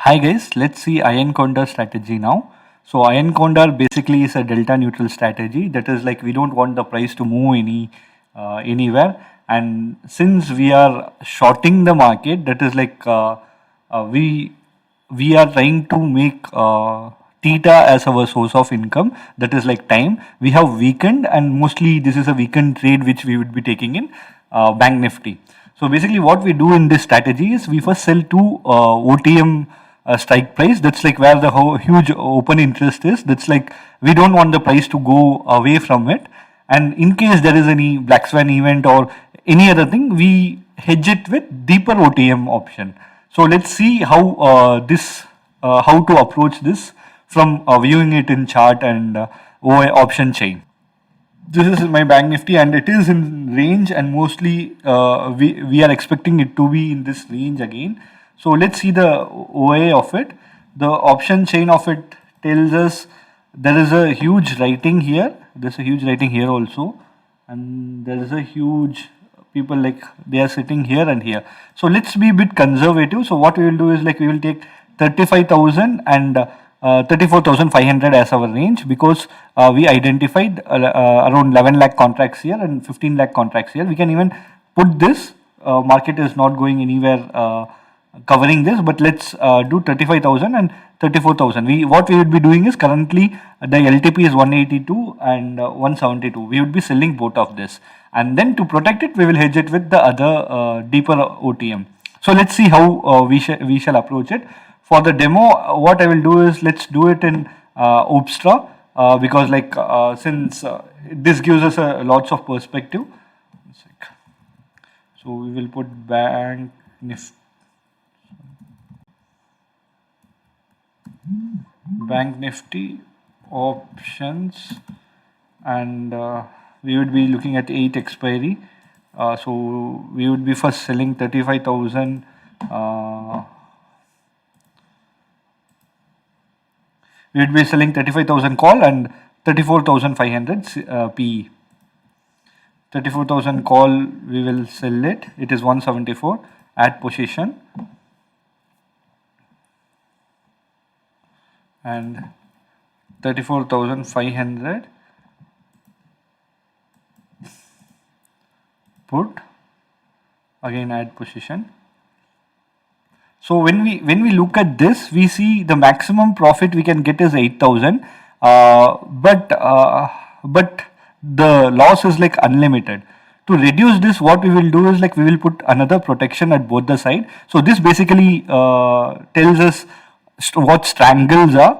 Hi guys, let's see iron condor strategy now. So iron condor basically is a delta neutral strategy. That is like we don't want the price to move anywhere. And since we are shorting the market, that is like we are trying to make theta as our source of income. That is like time. We have weakened, and mostly this is a weakened trade which we would be taking in Bank Nifty. So basically, what we do in this strategy is we first sell to OTM strike price. That's like where the huge open interest is. That's like we don't want the price to go away from it. And in case there is any black swan event or any other thing, we hedge it with deeper OTM option. So let's see how to approach this from viewing it in chart and OI option chain. This is my bank nifty and it is in range, and mostly we are expecting it to be in this range again. So let's see the OA of it. The option chain of it tells us there is a huge writing here. There's a huge writing here also, and there is a huge people like they are sitting here and here. So let's be a bit conservative. So what we will do is like we will take 35,000 and 34,500 as our range, because we identified around 11 lakh contracts here and 15 lakh contracts here. We can even put this market is not going anywhere covering this, but let's do 35,000 and 34,000. What we would be doing is currently the LTP is 182 and 172. We would be selling both of this, and then to protect it we will hedge it with the other deeper OTM. So let's see how we shall approach it. For the demo, what I will do is let's do it in Obstra, because like since this gives us lots of perspective. One sec. So we will put Bank Nifty options, and we would be looking at 8 expiry. So we would be first selling 35,000. We would be selling 35,000 call and 34,500 PE. 34,000 call, we will sell it. It is 174 at position. And 34,500 put, again add position. So when we look at this, we see the maximum profit we can get is 8,000, but the loss is like unlimited. To reduce this, what we will do is like we will put another protection at both the side. So this basically tells us what strangles are,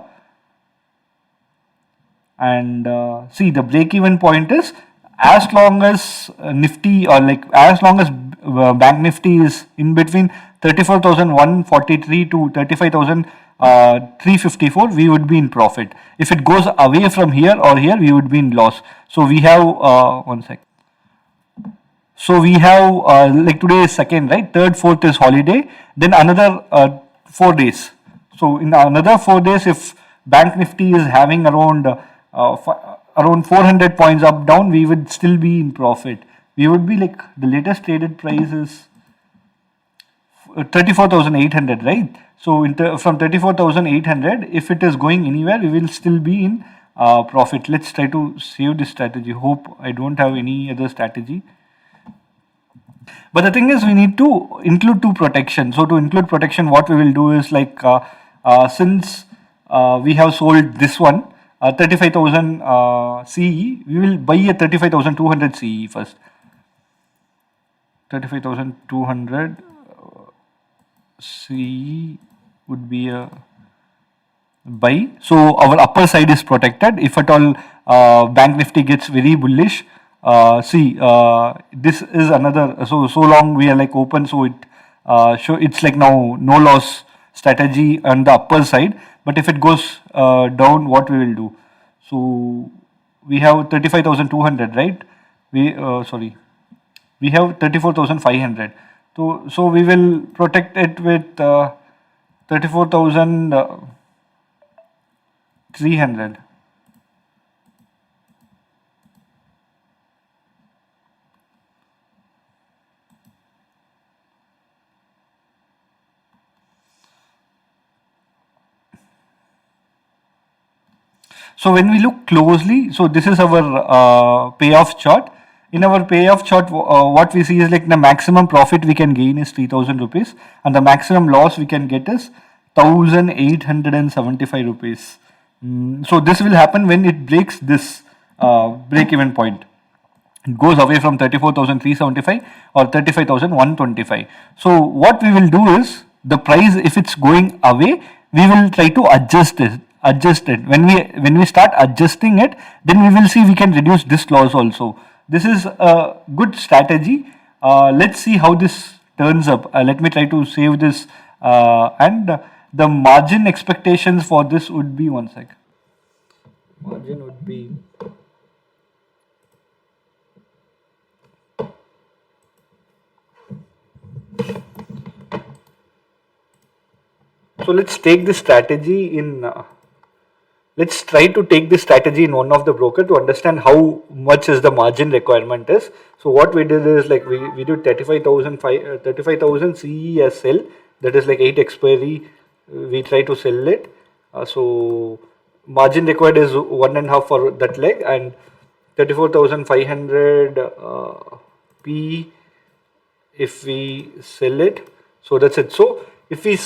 and see the break even point is as long as Nifty, or like as long as Bank Nifty is in between 34,143 to 35,354, we would be in profit. If it goes away from here or here, we would be in loss. So we have one sec. So we have like today is second, right? Third, fourth is holiday. Then another 4 days. So in another 4 days, if Bank Nifty is having around 400 points up down, we would still be in profit. We would be like the latest traded price is 34,800, right? So from 34,800, if it is going anywhere, we will still be in profit. Let's try to save this strategy. Hope I don't have any other strategy. But the thing is, we need to include two protection. So to include protection, what we will do is like since we have sold this one 35,000 CE, we will buy a 35,200 CE first. 35,200 CE would be a buy. So our upper side is protected. If at all Bank Nifty gets very bullish, this is another. So long we are like open. So it's like now no loss strategy on the upper side. But if it goes down, what we will do? So we have 35,200, right? We have 34,500. So we will protect it with 34,300. So when we look closely, so this is our payoff chart. In our payoff chart, what we see is like the maximum profit we can gain is 3,000 rupees, and the maximum loss we can get is 1,875 rupees. So this will happen when it breaks this break-even point. It goes away from 34,375 or 35,125. So what we will do is, the price, if it's going away, we will try to adjust it. When we start adjusting it, then we will see we can reduce this loss also. This is a good strategy. Let's see how this turns up. Let me try to save this, and the margin expectations for this would be, one sec. Margin would be, so let's take this strategy in. Let's try to take this strategy in one of the broker to understand how much is the margin requirement is. So what we did is like we did 35,000 CESL, that is like 8 expiry. We try to sell it. So margin required is 1.5 for that leg, and 34,500 P if we sell it. So that's it. So if we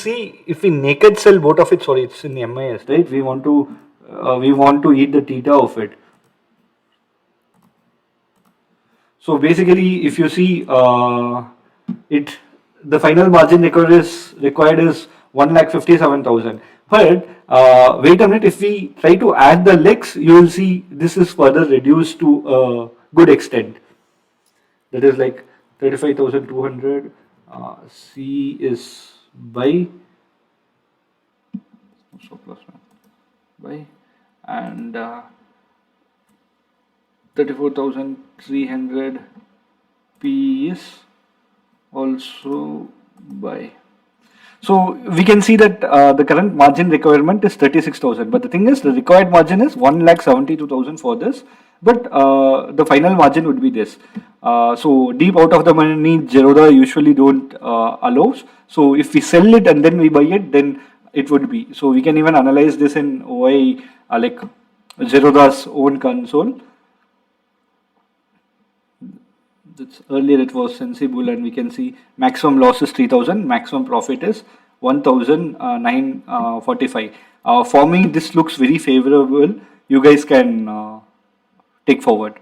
naked sell both of it, sorry, it's in the MIS, right? We want to eat the theta of it. So basically, if you see the final margin required is 1,57,000. But wait a minute, if we try to add the legs, you will see this is further reduced to a good extent. That is like 35,200. C is by, so plus one by, and 34,300 P is also by. So we can see that the current margin requirement is 36,000, but the thing is, the required margin is 1,72,000 for this, but the final margin would be this. So deep out of the money, Zerodha usually don't allow. So if we sell it and then we buy it, then it would be. So we can even analyze this in OI, like Zerodha's own console. Earlier it was sensible, and we can see maximum loss is 3,000, maximum profit is 1,945. For me, this looks very favorable. You guys can take forward.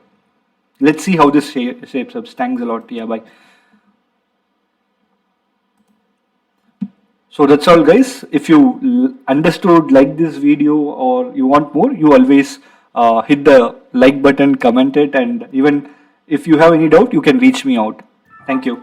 Let's see how this shapes up. Thanks a lot. Yeah, bye. So that's all, guys. If you understood, like this video, or you want more, you always hit the like button, comment it, and even if you have any doubt, you can reach me out. Thank you.